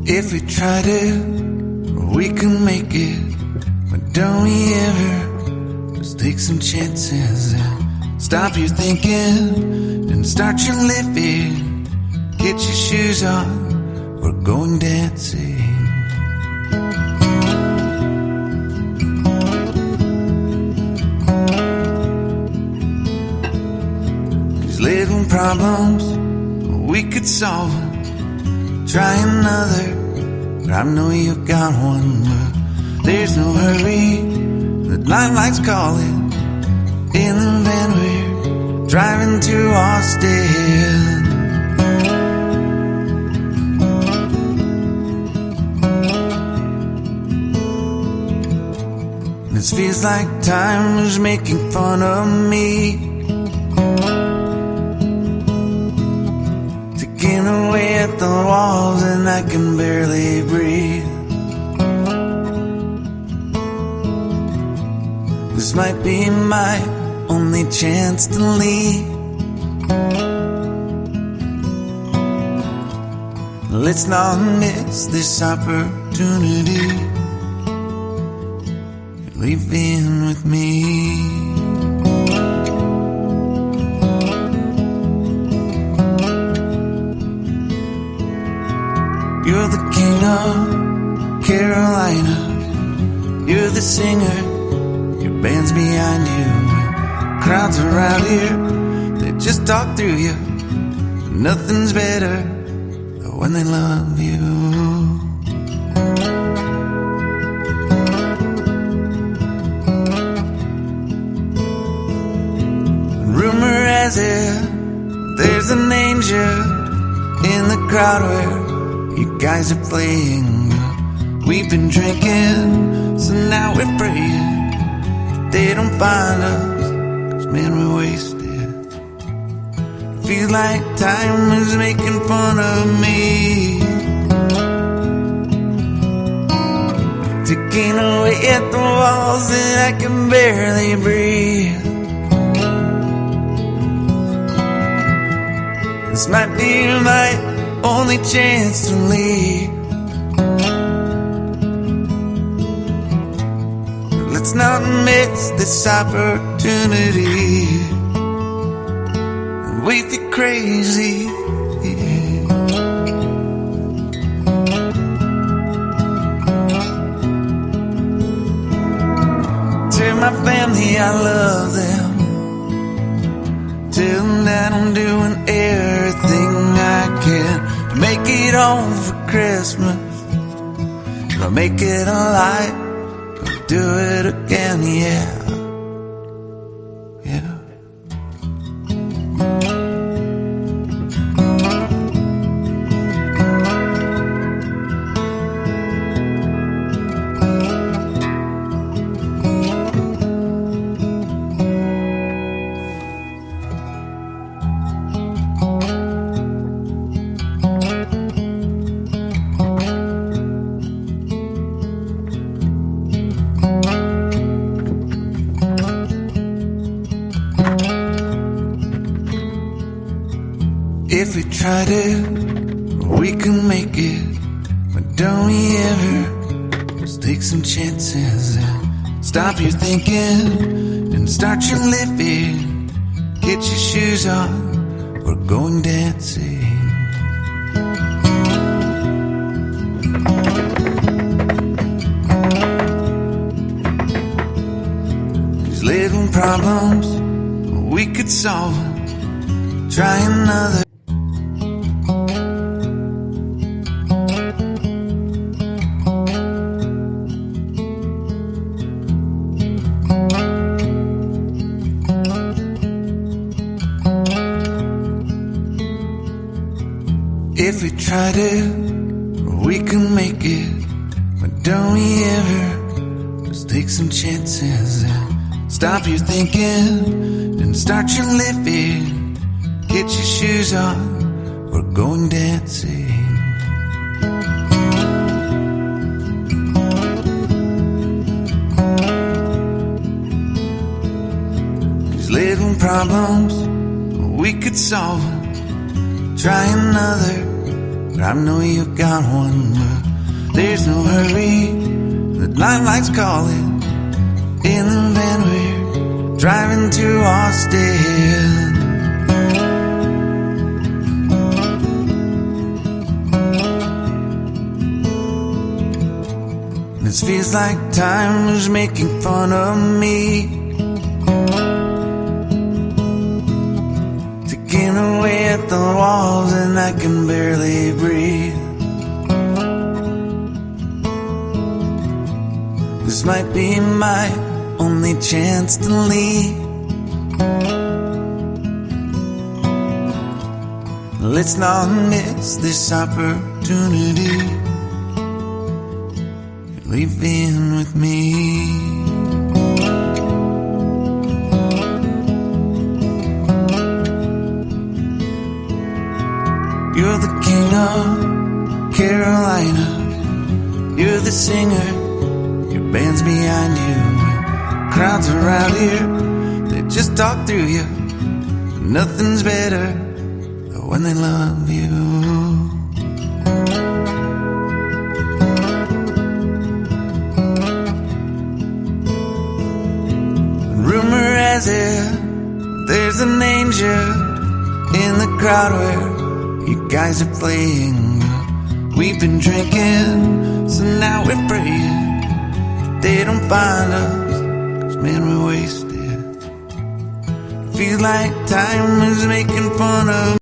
If we tried it, we can make it. But don't we ever just take some chances and stop your thinking and start your living. Get your shoes on, we're going dancing. These little problems, we could solve them. Try another, but I know you've got one. But there's no hurry, the limelight's calling. In the van we're driving to Austin. This feels like time is making fun of me, taking away at the walls and I can barely breathe. This might be my only chance to leave. Let's not miss this opportunity. Leave in with me. You're the king of Carolina. You're the singer, your band's behind you. Crowds around here, they just talk through you. Nothing's better than when they love you. Rumor has it, there's an angel in the crowd where you guys are playing. We've been drinking, so now we're praying they don't find us, 'cause man, we're wasted. Feels like time is making fun of me, taking away at the walls and I can barely breathe. This might be my only chance to leave. Let's not miss this opportunity. We feel crazy. Tell my family I love them. Tell them that I'm doing everything I can to make it home for Christmas. I'll make it alive, I'll do it again, yeah. Yeah. If we tried it, we can make it. But don't we ever just take some chances and stop your thinking and start your living. Get your shoes on, we're going dancing. These little problems, we could solve them. Try another. If we tried it, we can make it. But don't we ever just take some chances and stop your thinking and start your living. Get your shoes on, we're going dancing. These little problems, we could solve them. Try another, but I know you've got one, but there's no hurry. The limelight's calling in the van we're driving to Austin. This feels like time is making fun of me, ticking away at the walls and I can barely breathe. This might be my only chance to leave. Let's not miss this opportunity. Leaving with me. You're the king of Carolina. You're the singer. Your band's behind you. Crowds around here, they just talk through you. Nothing's better than when they love you. Rumor has it there's an angel in the crowd where you guys are playing. We've been drinking, so now we're praying they don't find us, 'cause man, we're wasted. Feels like time is making fun of